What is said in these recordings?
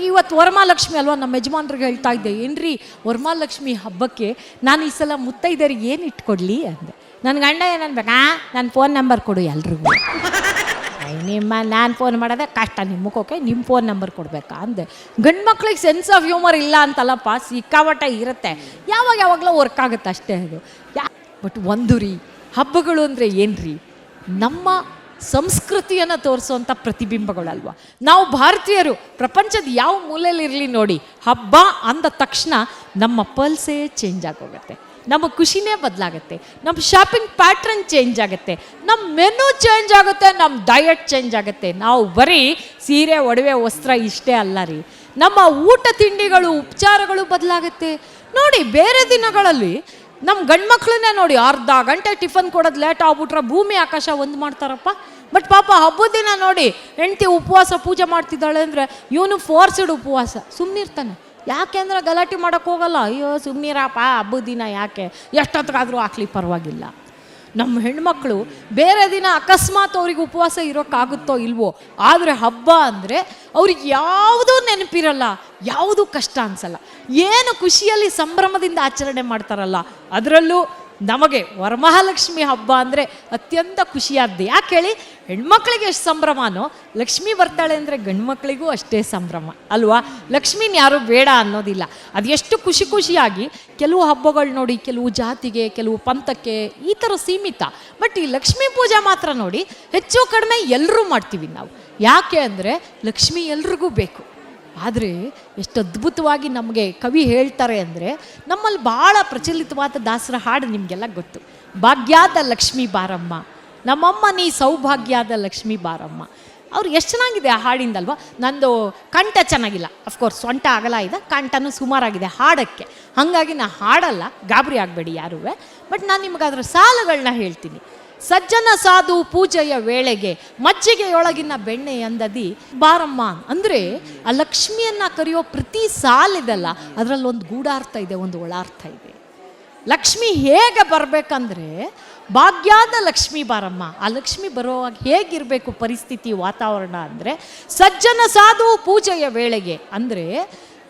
ಇವತ್ತು ವರಮಹಾಲಕ್ಷ್ಮಿ ಅಲ್ವಾ, ನಮ್ಮ ಯಜಮಾನ್ರಿಗೆ ಹೇಳ್ತಾ ಇದ್ದೆ, ಏನ್ರಿ ವರಮಹಾಲಕ್ಷ್ಮಿ ಹಬ್ಬಕ್ಕೆ ನಾನು ಈ ಸಲ ಮುತ್ತೈದರಿಗೆ ಏನು ಇಟ್ಕೊಡ್ಲಿ ಅಂದೆ. ನನ್ನ ಗಂಡ ಏನನ್ಬೇಕಾ, ನನ್ನ ಫೋನ್ ನಂಬರ್ ಕೊಡು ಎಲ್ರಿಗೂ. ನಾನು ಫೋನ್ ಮಾಡೋದೇ ಕಷ್ಟ, ನಿಮ್ಮ ಮುಖಕ್ಕೆ ನಿಮ್ಮ ಫೋನ್ ನಂಬರ್ ಕೊಡಬೇಕಾ ಅಂದೆ. ಗಂಡು ಮಕ್ಳಿಗೆ ಸೆನ್ಸ್ ಆಫ್ ಹ್ಯೂಮರ್ ಇಲ್ಲ ಅಂತಲ್ಲಪ್ಪ, ಸಿಕ್ಕಾಪಟ್ಟೆ ಇರುತ್ತೆ, ಯಾವಾಗಲೂ ವರ್ಕ್ ಆಗುತ್ತೆ ಅಷ್ಟೇ ಅದು. ಬಟ್ ಒಂದು ರೀ, ಹಬ್ಬಗಳು ಅಂದರೆ ಏನ್ರಿ, ನಮ್ಮ ಸಂಸ್ಕೃತಿಯನ್ನು ತೋರಿಸುವಂಥ ಪ್ರತಿಬಿಂಬಗಳಲ್ವ. ನಾವು ಭಾರತೀಯರು ಪ್ರಪಂಚದ ಯಾವ ಮೂಲೆಯಲ್ಲಿರಲಿ ನೋಡಿ, ಹಬ್ಬ ಅಂದ ತಕ್ಷಣ ನಮ್ಮ ಪಲ್ಸೇ ಚೇಂಜ್ ಆಗೋಗುತ್ತೆ, ನಮ್ಮ ಖುಷಿನೇ ಬದಲಾಗುತ್ತೆ, ನಮ್ಮ ಶಾಪಿಂಗ್ ಪ್ಯಾಟ್ರನ್ ಚೇಂಜ್ ಆಗುತ್ತೆ, ನಮ್ಮ ಮೆನು ಚೇಂಜ್ ಆಗುತ್ತೆ, ನಮ್ಮ ಡಯಟ್ ಚೇಂಜ್ ಆಗುತ್ತೆ. ನಾವು ಬರೀ ಸೀರೆ ಒಡವೆ ವಸ್ತ್ರ ಇಷ್ಟೇ ಅಲ್ಲ ರೀ, ನಮ್ಮ ಊಟ ತಿಂಡಿಗಳು ಉಪಚಾರಗಳು ಬದಲಾಗುತ್ತೆ ನೋಡಿ. ಬೇರೆ ದಿನಗಳಲ್ಲಿ ನಮ್ಮ ಗಂಡು ಮಕ್ಕಳನ್ನೇ ನೋಡಿ, ಅರ್ಧ ಗಂಟೆ ಟಿಫನ್ ಕೊಡೋದು ಲೇಟ್ ಆಗ್ಬಿಟ್ರೆ ಭೂಮಿ ಆಕಾಶ ಒಂದು ಮಾಡ್ತಾರಪ್ಪ. ಬಟ್ ಪಾಪ ಹಬ್ಬದ ದಿನ ನೋಡಿ, ಹೆಂಡತಿ ಉಪವಾಸ ಪೂಜೆ ಮಾಡ್ತಿದ್ದಾಳೆ ಅಂದರೆ ಇವನು ಫೋರ್ಸ್ಡ್ ಉಪವಾಸ, ಸುಮ್ಮನಿರ್ತಾನೆ. ಯಾಕೆ ಅಂದರೆ ಗಲಾಟೆ ಮಾಡೋಕ್ಕೆ ಹೋಗಲ್ಲ, ಅಯ್ಯೋ ಸುಮ್ಮನಿರಪ್ಪ ಹಬ್ಬದ ದಿನ ಯಾಕೆ, ಎಷ್ಟೊತ್ತಿಗಾದರೂ ಹಾಕ್ಲಿ ಪರವಾಗಿಲ್ಲ. ನಮ್ಮ ಹೆಣ್ಮಕ್ಳು ಬೇರೆ ದಿನ ಅಕಸ್ಮಾತ್ ಅವ್ರಿಗೆ ಉಪವಾಸ ಇರೋಕ್ಕಾಗುತ್ತೋ ಇಲ್ವೋ, ಆದರೆ ಹಬ್ಬ ಅಂದರೆ ಅವ್ರಿಗೆ ಯಾವುದೂ ನೆನಪಿರಲ್ಲ, ಯಾವುದೂ ಕಷ್ಟ ಅನಿಸಲ್ಲ, ಏನು ಖುಷಿಯಲ್ಲಿ ಸಂಭ್ರಮದಿಂದ ಆಚರಣೆ ಮಾಡ್ತಾರಲ್ಲ. ಅದರಲ್ಲೂ ನಮಗೆ ವರಮಹಾಲಕ್ಷ್ಮಿ ಹಬ್ಬ ಅಂದರೆ ಅತ್ಯಂತ ಖುಷಿಯಾದ್ದು. ಯಾಕೆ ಹೇಳಿ, ಹೆಣ್ಮಕ್ಳಿಗೆ ಎಷ್ಟು ಸಂಭ್ರಮನೋ ಲಕ್ಷ್ಮಿ ಬರ್ತಾಳೆ ಅಂದರೆ ಗಂಡು ಮಕ್ಕಳಿಗೂ ಅಷ್ಟೇ ಸಂಭ್ರಮ ಅಲ್ವಾ. ಲಕ್ಷ್ಮಿನ ಯಾರೂ ಬೇಡ ಅನ್ನೋದಿಲ್ಲ. ಅದು ಎಷ್ಟು ಖುಷಿಯಾಗಿ ಕೆಲವು ಹಬ್ಬಗಳು ನೋಡಿ, ಕೆಲವು ಜಾತಿಗೆ, ಕೆಲವು ಪಂಥಕ್ಕೆ ಈ ಥರ ಸೀಮಿತ. ಬಟ್ ಈ ಲಕ್ಷ್ಮೀ ಪೂಜೆ ಮಾತ್ರ ನೋಡಿ ಹೆಚ್ಚು ಕಡಿಮೆ ಎಲ್ಲರೂ ಮಾಡ್ತೀವಿ ನಾವು. ಯಾಕೆ ಅಂದರೆ ಲಕ್ಷ್ಮಿ ಎಲ್ರಿಗೂ ಬೇಕು. ಆದರೆ ಎಷ್ಟು ಅದ್ಭುತವಾಗಿ ನಮಗೆ ಕವಿ ಹೇಳ್ತಾರೆ ಅಂದರೆ, ನಮ್ಮಲ್ಲಿ ಭಾಳ ಪ್ರಚಲಿತವಾದ ದಾಸರ ಹಾಡು ನಿಮಗೆಲ್ಲ ಗೊತ್ತು, ಭಾಗ್ಯಾದ ಲಕ್ಷ್ಮೀ ಬಾರಮ್ಮ, ನಮ್ಮಮ್ಮ ನೀ ಸೌಭಾಗ್ಯದ ಲಕ್ಷ್ಮೀ ಬಾರಮ್ಮ. ಅವ್ರು ಎಷ್ಟು ಚೆನ್ನಾಗಿದೆ ಆ ಹಾಡಿಂದಲ್ವ. ನಂದು ಕಂಠ ಚೆನ್ನಾಗಿಲ್ಲ, ಅಫ್ಕೋರ್ಸ್ ಸೊಂಟ ಅಗಲ ಇದೆ, ಕಂಠನೂ ಸುಮಾರಾಗಿದೆ ಹಾಡೋಕ್ಕೆ, ಹಾಗಾಗಿ ನಾನು ಹಾಡಲ್ಲ, ಗಾಬರಿ ಆಗಬೇಡಿ ಯಾರೂ. ಬಟ್ ನಾನು ನಿಮಗೆ ಅದರ ಸಾಲುಗಳನ್ನ ಹೇಳ್ತೀನಿ. ಸಜ್ಜನ ಸಾಧು ಪೂಜೆಯ ವೇಳೆಗೆ ಮಜ್ಜಿಗೆಯೊಳಗಿನ ಬೆಣ್ಣೆ ಅಂದದಿ ಬಾರಮ್ಮ ಅಂದರೆ, ಆ ಲಕ್ಷ್ಮಿಯನ್ನು ಕರೆಯೋ ಪ್ರತಿ ಸಾಲಿದೆಲ್ಲ ಅದರಲ್ಲೊಂದು ಗೂಢಾರ್ಥ ಇದೆ, ಒಂದು ಒಳಾರ್ಥ ಇದೆ. ಲಕ್ಷ್ಮಿ ಹೇಗೆ ಬರಬೇಕಂದ್ರೆ, ಭಾಗ್ಯಾದ ಲಕ್ಷ್ಮೀ ಬಾರಮ್ಮ. ಆ ಲಕ್ಷ್ಮಿ ಬರುವಾಗ ಹೇಗಿರಬೇಕು ಪರಿಸ್ಥಿತಿ ವಾತಾವರಣ ಅಂದರೆ, ಸಜ್ಜನ ಸಾಧು ಪೂಜೆಯ ವೇಳೆಗೆ ಅಂದರೆ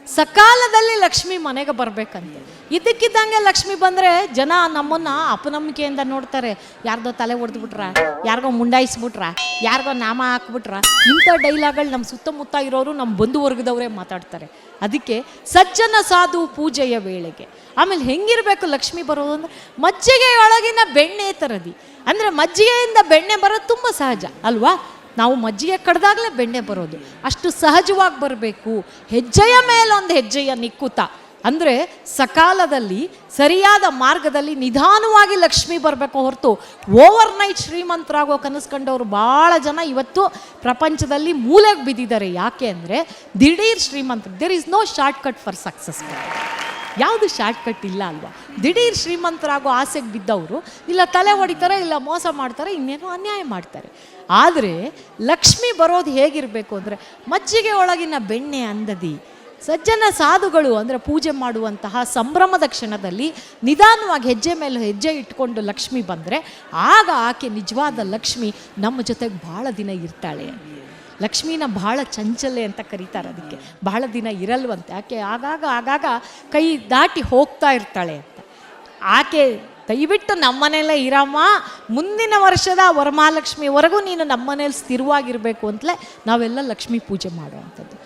ಸಕಾಲದಲ್ಲಿ ಲಕ್ಷ್ಮಿ ಮನೆಗೆ ಬರಬೇಕಂತೆ. ಇದಕ್ಕಿದ್ದಂಗೆ ಲಕ್ಷ್ಮಿ ಬಂದರೆ ಜನ ನಮ್ಮನ್ನು ಅಪನಂಬಿಕೆಯಿಂದ ನೋಡ್ತಾರೆ. ಯಾರ್ದೋ ತಲೆ ಹೊಡೆದ್ಬಿಟ್ರ, ಯಾರಿಗೋ ಮುಂಡಾಯಿಸ್ಬಿಟ್ರ, ಯಾರಿಗೋ ನಾಮ ಹಾಕ್ಬಿಟ್ರ, ಇಂಥ ಡೈಲಾಗ್ಗಳು ನಮ್ಮ ಸುತ್ತಮುತ್ತ ಇರೋರು ನಮ್ಮ ಬಂಧು ವರ್ಗದವರೇ ಮಾತಾಡ್ತಾರೆ. ಅದಕ್ಕೆ ಸಜ್ಜನ ಸಾಧು ಪೂಜೆಯ ವೇಳೆಗೆ. ಆಮೇಲೆ ಹೆಂಗಿರಬೇಕು ಲಕ್ಷ್ಮಿ ಬರೋದು ಅಂದರೆ, ಮಜ್ಜಿಗೆಯೊಳಗಿನ ಬೆಣ್ಣೆ ತರದಿ ಅಂದರೆ ಮಜ್ಜಿಗೆಯಿಂದ ಬೆಣ್ಣೆ ಬರೋದು ತುಂಬ ಸಹಜ ಅಲ್ವಾ. ನಾವು ಮಜ್ಜಿಗೆ ಕಡ್ದಾಗಲೇ ಬೆಣ್ಣೆ ಬರೋದು, ಅಷ್ಟು ಸಹಜವಾಗಿ ಬರಬೇಕು. ಹೆಜ್ಜೆಯ ಮೇಲೊಂದು ಹೆಜ್ಜೆಯ ನಿಕ್ಕುತ್ತ ಅಂದರೆ ಸಕಾಲದಲ್ಲಿ ಸರಿಯಾದ ಮಾರ್ಗದಲ್ಲಿ ನಿಧಾನವಾಗಿ ಲಕ್ಷ್ಮಿ ಬರಬೇಕು ಹೊರತು ಓವರ್ನೈಟ್ ಶ್ರೀಮಂತರಾಗೋ ಕನಸ್ಕೊಂಡವ್ರು ಭಾಳ ಜನ ಇವತ್ತು ಪ್ರಪಂಚದಲ್ಲಿ ಮೂಲೆಗೆ ಬಿದ್ದಿದ್ದಾರೆ. ಯಾಕೆ ಅಂದರೆ ದಿಢೀರ್ ಶ್ರೀಮಂತರು. There is no short cut for success. ಯಾವುದು ಶಾರ್ಟ್ ಕಟ್ ಇಲ್ಲ ಅಲ್ವಾ. ದಿಢೀರ್ ಶ್ರೀಮಂತರಾಗೋ ಆಸೆಗೆ ಬಿದ್ದವರು ಇಲ್ಲ ತಲೆ ಹೊಡಿತಾರೆ, ಇಲ್ಲ ಮೋಸ ಮಾಡ್ತಾರೆ, ಇನ್ನೇನೋ ಅನ್ಯಾಯ ಮಾಡ್ತಾರೆ. ಆದರೆ ಲಕ್ಷ್ಮಿ ಬರೋದು ಹೇಗಿರಬೇಕು ಅಂದರೆ, ಮಜ್ಜಿಗೆ ಒಳಗಿನ ಬೆಣ್ಣೆ ಅಂದದಿ. ಸಜ್ಜನ ಸಾಧುಗಳು ಅಂದರೆ ಪೂಜೆ ಮಾಡುವಂತಹ ಸಂಭ್ರಮದ ಕ್ಷಣದಲ್ಲಿ ನಿಧಾನವಾಗಿ ಹೆಜ್ಜೆ ಮೇಲೆ ಹೆಜ್ಜೆ ಇಟ್ಕೊಂಡು ಲಕ್ಷ್ಮಿ ಬಂದರೆ, ಆಗ ಆಕೆ ನಿಜವಾದ ಲಕ್ಷ್ಮಿ ನಮ್ಮ ಜೊತೆಗೆ ಭಾಳ ದಿನ ಇರ್ತಾಳೆ. ಲಕ್ಷ್ಮೀನ ಭಾಳ ಚಂಚಲೆ ಅಂತ ಕರೀತಾರೆ, ಅದಕ್ಕೆ ಬಹಳ ದಿನ ಇರಲ್ವಂತೆ. ಆಕೆ ಆಗಾಗ ಕೈ ದಾಟಿ ಹೋಗ್ತಾ ಇರ್ತಾಳೆ ಅಂತ. ಆಕೆ ದಯವಿಟ್ಟು ನಮ್ಮನೆಯಲ್ಲೇ ಇರಮ್ಮ, ಮುಂದಿನ ವರ್ಷದ ವರಮಹಾಲಕ್ಷ್ಮಿವರೆಗೂ ನೀನು ನಮ್ಮನೇಲಿ ಸ್ಥಿರವಾಗಿರಬೇಕು ಅಂತಲೇ ನಾವೆಲ್ಲ ಲಕ್ಷ್ಮೀ ಪೂಜೆ ಮಾಡುವಂಥದ್ದು.